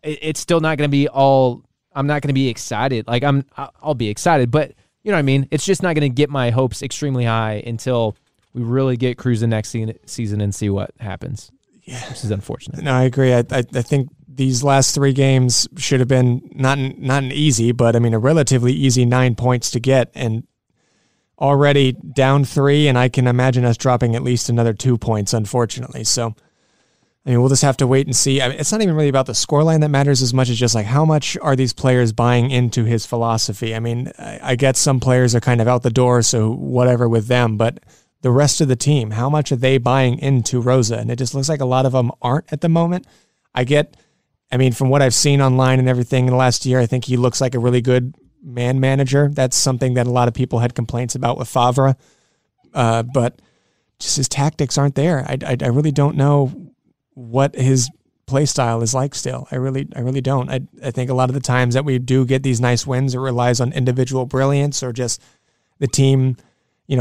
It's still not going to be all. I'm not going to be excited. Like I'll be excited, but. You know what I mean? It's just not going to get my hopes extremely high until we really get cruising next season and see what happens. Yeah, which is unfortunate. No, I agree. I think these last 3 games should have been not an easy, but I mean a relatively easy 9 points to get. And already down 3, and I can imagine us dropping at least another 2 points, unfortunately. So, I mean, we'll just have to wait and see. I mean, it's not even really about the scoreline that matters as much as just like how much are these players buying into his philosophy. I mean, I get some players are kind of out the door, so whatever with them, but the rest of the team, how much are they buying into Rosa? And it just looks like a lot of them aren't at the moment. I mean, from what I've seen online and everything in the last year, I think he looks like a really good man manager. That's something that a lot of people had complaints about with Favre, but just his tactics aren't there. I really don't know what his play style is like still. I really don't. I think a lot of the times that we do get these nice wins, it relies on individual brilliance or just the team,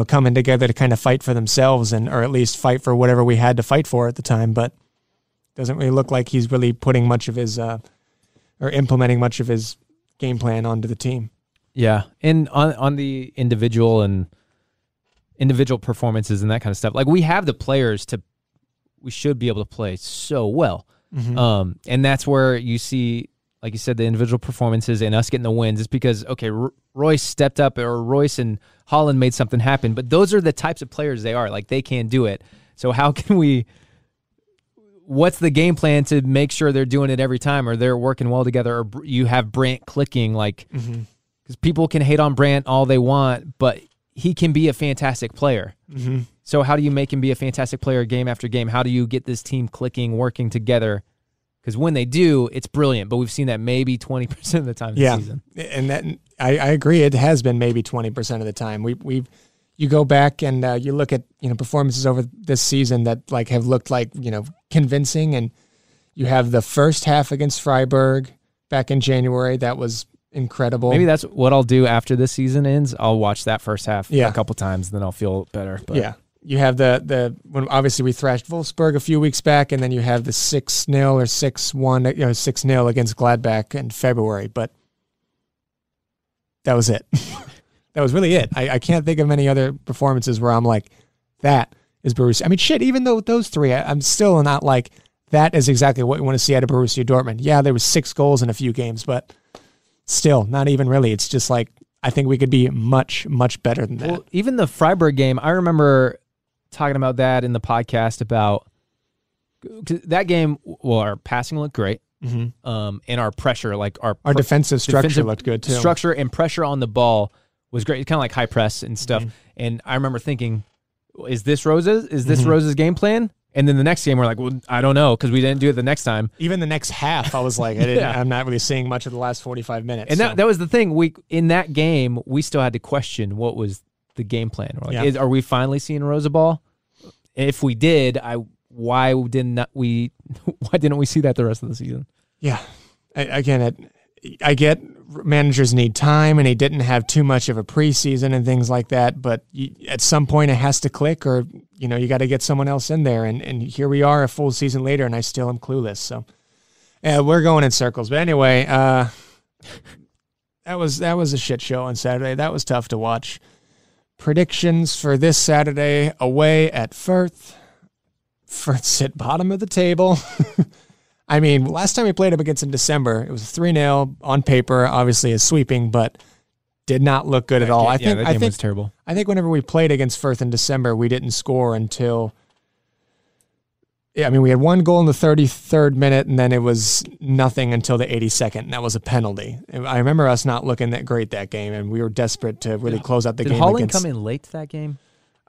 coming together to kind of fight for themselves or at least fight for whatever we had to fight for at the time. But it doesn't really look like he's really putting much of his or implementing much of his game plan onto the team. Yeah. And on the individual performances and that kind of stuff, like we have the players we should be able to play so well. Mm-hmm. And that's where you see, like you said, the individual performances and us getting the wins. It's because, okay, Royce stepped up or Royce and Holland made something happen, but those are the types of players they are. Like they can do it. So how can what's the game plan to make sure they're doing it every time or they're working well together or you have Brandt clicking like, because people can hate on Brandt all they want, but he can be a fantastic player. Mm-hmm. So how do you make him be a fantastic player game after game? How do you get this team clicking, working together? Because when they do, it's brilliant. But we've seen that maybe 20% of the time this season. And that I agree. It has been maybe 20% of the time. You go back and you look at performances over this season that like have looked like convincing, and you have the first half against Freiburg back in January that was incredible. Maybe that's what I'll do after this season ends. I'll watch that first half a couple times, then I'll feel better. But. Yeah. You have when obviously we thrashed Wolfsburg a few weeks back, and then you have the 6-0 or 6-1, 6-0 against Gladbach in February. But that was it. That was really it. I can't think of many other performances where I'm like, that is Borussia. I mean, shit, even though those three, I'm still not like, that is exactly what we want to see out of Borussia Dortmund. Yeah, there was 6 goals in a few games, but still, not even really. It's just like, I think we could be much, much better than that. Well, even the Freiburg game, I remember talking about that in the podcast about that game. Well, our passing looked great. Mm-hmm. And our pressure, like our defensive structure looked good too. Structure and pressure on the ball was great. It's kind of like high press and stuff. Mm-hmm. And I remember thinking, is this Rosa's? Is this Rosa's game plan? And then the next game, we're like, well, I don't know, because we didn't do it the next time. Even the next half, I was like, I'm not really seeing much of the last 45 minutes. And that was the thing. In that game, we still had to question what was the game plan. We're like, are we finally seeing Rosa ball? If we did, why didn't we see that the rest of the season? Yeah. I get managers need time, and he didn't have too much of a preseason and things like that, but at some point it has to click, or you got to get someone else in there, and here we are a full season later, and I still am clueless. So we're going in circles. But anyway, that was a shit show on Saturday. That was tough to watch. Predictions for this Saturday away at Fürth. Fürth sit bottom of the table. I mean, last time we played up against in December, it was 3-0 on paper, obviously a sweeping, but did not look good at all. That game was terrible. I think whenever we played against Fürth in December, we didn't score until, we had 1 goal in the 33rd minute, and then it was nothing until the 82nd, and that was a penalty. I remember us not looking that great that game, and we were desperate to really close out the game. Did Holland come in late to that game?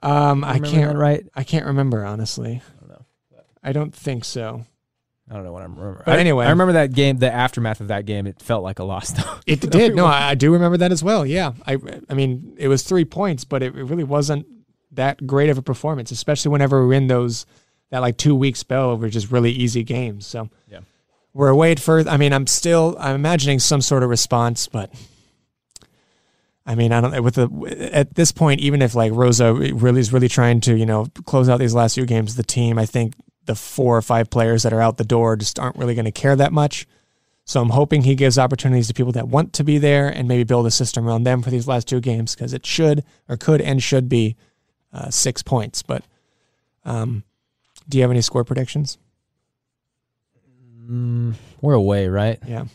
I can't. Right? I can't remember, honestly. I don't know. I don't think so. I don't know what I remember. But anyway. I remember that game, the aftermath of that game, it felt like a loss, though. It did. No, I do remember that as well. Yeah. I mean, it was 3 points, but it really wasn't that great of a performance, especially whenever we were in that like 2-week spell of just really easy games. So yeah, we're away at Fürth. I mean, I'm imagining some sort of response, but I mean, I don't at this point, even if like Rosa is really trying to, close out these last few games of the team, I think the 4 or 5 players that are out the door just aren't really going to care that much. So I'm hoping he gives opportunities to people that want to be there and maybe build a system around them for these last 2 games, because it should be 6 points. But do you have any score predictions? We're away, right? Yeah.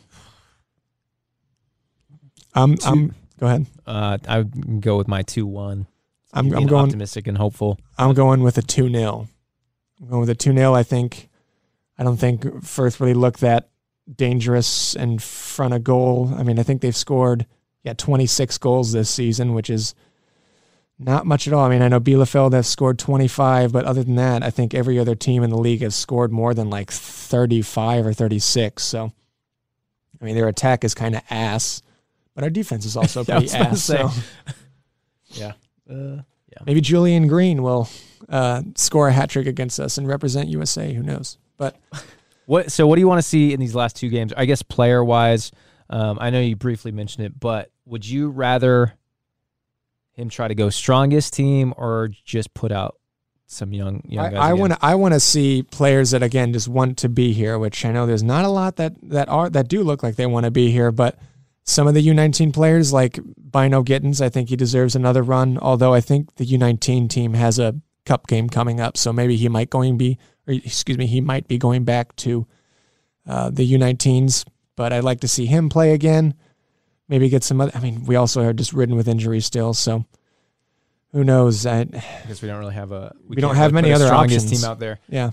Go ahead. I would go with my 2-1. I'm going optimistic and hopeful. I'm going with a 2-0. I'm going with a 2-0. I don't think Fürth really looked that dangerous in front of goal. I mean, I think they've scored 26 goals this season, which is not much at all. I mean, I know Bielefeld have scored 25, but other than that, I think every other team in the league has scored more than like 35 or 36. So, I mean, their attack is kind of ass, but our defense is also pretty ass. So. Yeah. Maybe Julian Green will score a hat trick against us and represent USA. Who knows? But So what do you want to see in these last two games? I guess player-wise, I know you briefly mentioned it, but would you rather him try to go strongest team or just put out some young guys? I want to see players that again just want to be here, which I know there's not a lot that do look like they want to be here, but some of the U19 players like bynoe-gittens, I think he deserves another run. Although I think the U19 team has a cup game coming up, so maybe he might be going back to the U19s. But I'd like to see him play again. Maybe get some other. I mean, we also are just ridden with injuries still, so who knows? I guess we don't really have we don't have many other options. Team out there. Yeah,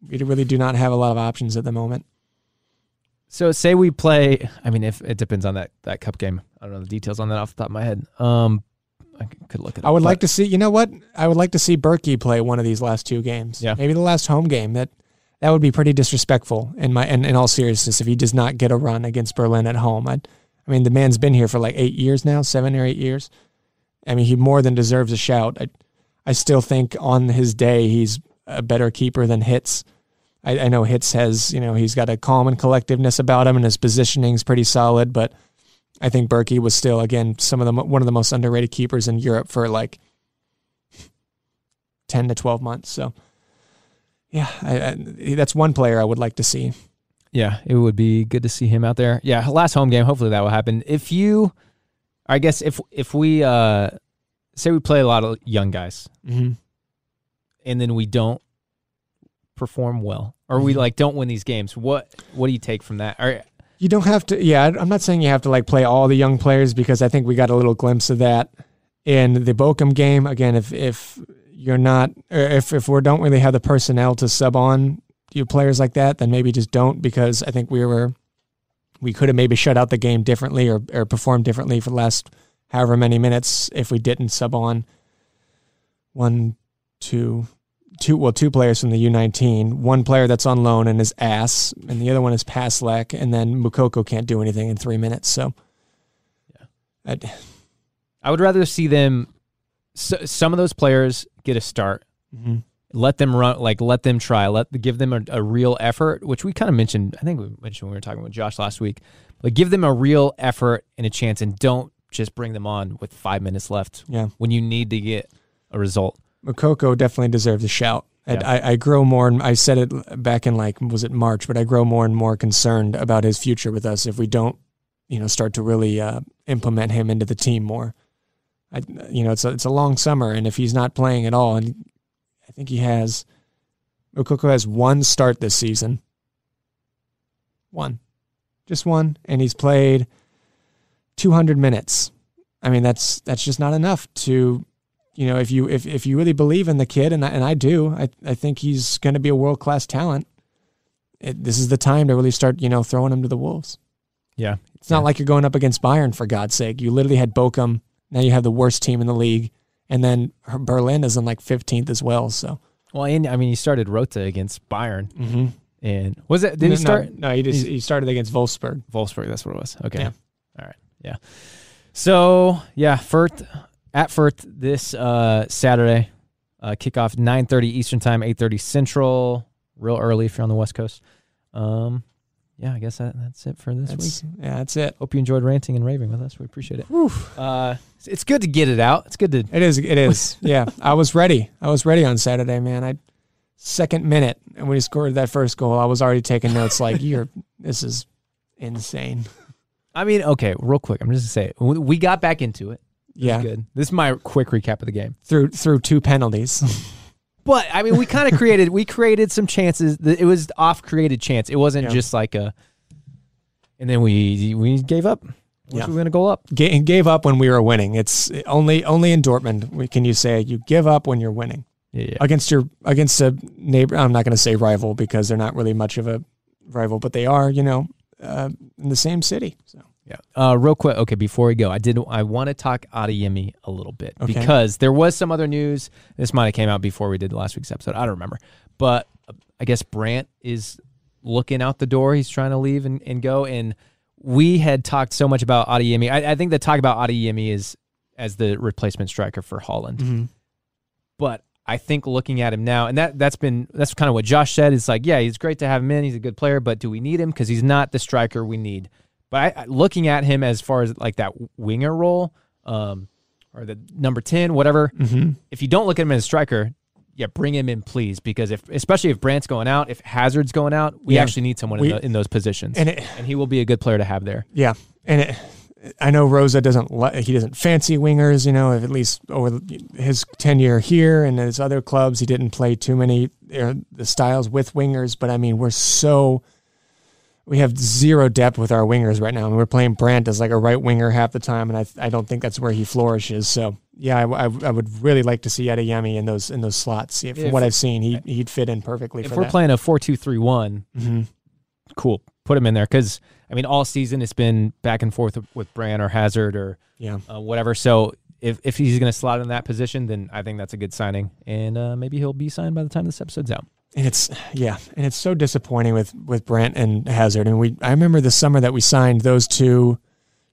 we really do not have a lot of options at the moment. So say we play. I mean, if it depends on that cup game. I don't know the details on that off the top of my head. I could look it up. I would like to see. You know what? I would like to see Berkey play one of these last two games. Yeah, maybe the last home game. That would be pretty disrespectful in all seriousness if he does not get a run against Berlin at home. I mean, the man's been here for like 8 years now, 7 or 8 years. I mean, he more than deserves a shout. I still think on his day he's a better keeper than Hitz. I know Hitz has, he's got a calm and collectiveness about him, and his positioning's pretty solid. But I think Berkey was still, again, one of the most underrated keepers in Europe for like 10 to 12 months. So, yeah, that's one player I would like to see. Yeah, it would be good to see him out there. Yeah, last home game, hopefully that will happen. If we say we play a lot of young guys, mm-hmm. and then we don't perform well, or we don't win these games, what do you take from that? You don't have to. Yeah, I'm not saying you have to play all the young players, because I think we got a little glimpse of that in the Bochum game. Again, if you're not, or if we don't really have the personnel to sub on you players like that, then maybe just don't, because I think we could have maybe shut out the game differently or performed differently for the last however many minutes if we didn't sub on two players from the U19, one player that's on loan and is ass, and the other one is Paslak, and then Moukoko can't do anything in 3 minutes. So, yeah, I would rather see them. Some of those players get a start. Mm-hmm. Let them run, let them try, give them a real effort, which we kind of mentioned. I think we mentioned when we were talking with Josh last week. But give them a real effort and a chance, and don't just bring them on with 5 minutes left. Yeah, when you need to get a result. Moukoko definitely deserves a shout. Yeah. I grow more, and I said it back in was it March? But I grow more and more concerned about his future with us if we don't, start to really implement him into the team more. It's a long summer, and if he's not playing at all, and I think Moukoko has one start this season. Just one, and he's played 200 minutes. I mean, that's just not enough to, if you really believe in the kid, and I do, I think he's going to be a world-class talent. This is the time to really start, throwing him to the wolves. Yeah. It's not like you're going up against Bayern, for God's sake. You literally had Bochum. Now you have the worst team in the league. And then Berlin is in 15th as well. So, well, and I mean, he started Greuther against Bayern, mm-hmm. and did he start? No, he started against Wolfsburg. Wolfsburg, that's what it was. Okay, yeah. All right, yeah. So yeah, at Fürth this Saturday, kickoff 9:30 Eastern Time, 8:30 Central, real early if you're on the West Coast. Yeah, I guess that's it for this week. Yeah, that's it. Hope you enjoyed ranting and raving with us. We appreciate it. It's good to get it out. It's good to. It is. Yeah, I was ready. On Saturday, man. Second minute, and when he scored that first goal, I was already taking notes. This is insane. I mean, okay, real quick. I'm just gonna say we got back into it. Yeah, good. This is my quick recap of the game through two penalties. But I mean, we kind of created some chances. It was off created chance. It wasn't just and then we gave up. We're going to go up. Gave up when we were winning. It's only in Dortmund can you say you give up when you're winning. Yeah. Against a neighbor. I'm not going to say rival because they're not really much of a rival, but they are, in the same city. So. Yeah. Real quick. Okay. Before we go, I want to talk Adeyemi a little bit because there was some other news. This might have came out before we did last week's episode. I don't remember, but I guess Brandt is looking out the door. He's trying to leave and go. And we had talked so much about Adeyemi. I think the talk about Adeyemi is as the replacement striker for Haaland. Mm-hmm. But I think looking at him now, and that's kind of what Josh said. It's like, yeah, he's great to have him in. He's a good player, but do we need him? Because he's not the striker we need. But looking at him as far as like that winger role, or the number 10, whatever, if you don't look at him as a striker, bring him in, please. Because especially if Brandt's going out, if Hazard's going out, we actually need someone in those positions. And he will be a good player to have there. Yeah. And I know Rosa doesn't fancy wingers, at least over his tenure here and his other clubs, he didn't play too many the styles with wingers. But I mean, we have zero depth with our wingers right now. I mean, we're playing Brandt as like a right winger half the time, and I don't think that's where he flourishes. So yeah, I would really like to see Adeyemi in those slots. From what I've seen, he'd fit in perfectly. If we're playing a 4-2-3-1, cool, put him in there because I mean, all season it's been back and forth with Brandt or Hazard or whatever. So if he's going to slot in that position, then I think that's a good signing, and maybe he'll be signed by the time this episode's out. And it's so disappointing with Brandt and Hazard. And I remember the summer that we signed those two,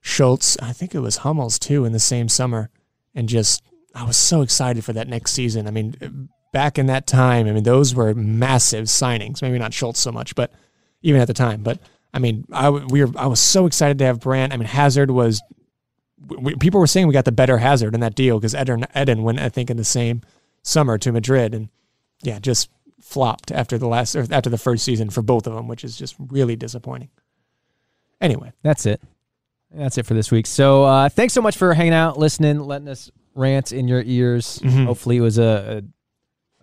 Schultz, I think it was Hummels too, in the same summer. And I was so excited for that next season. I mean, back in that time, those were massive signings. Maybe not Schultz so much, but even at the time. But I mean, I was so excited to have Brandt. I mean, Hazard was. People were saying we got the better Hazard in that deal because Eden went, I think, in the same summer to Madrid, and just flopped after the first season for both of them, which is just really disappointing. Anyway, that's it for this week. So thanks so much for hanging out, listening, letting us rant in your ears. Hopefully it was a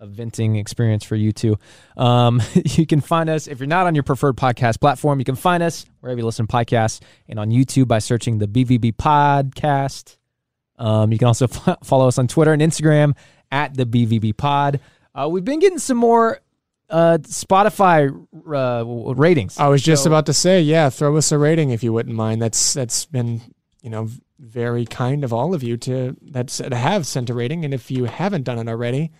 venting experience for you too. You can find us if you're not on your preferred podcast platform. You can find us wherever you listen to podcasts and on YouTube by searching the BVB podcast. You can also follow us on Twitter and Instagram at the BVB pod. We've been getting some more Spotify ratings. I was just about to say, throw us a rating if you wouldn't mind. That's been very kind of all of you to have sent a rating, and if you haven't done it already,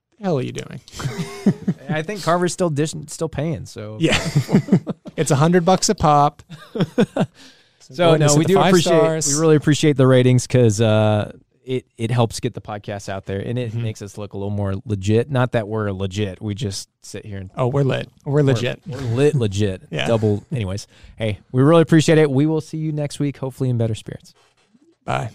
what the hell are you doing? I think Carver's still paying. So it's $100 a pop. So no, we really appreciate the ratings because it helps get the podcast out there, and it makes us look a little more legit. Not that we're legit. We just sit here and... we're lit. We're legit. We're legit. Double. Anyways, hey, we really appreciate it. We will see you next week, hopefully in better spirits. Bye.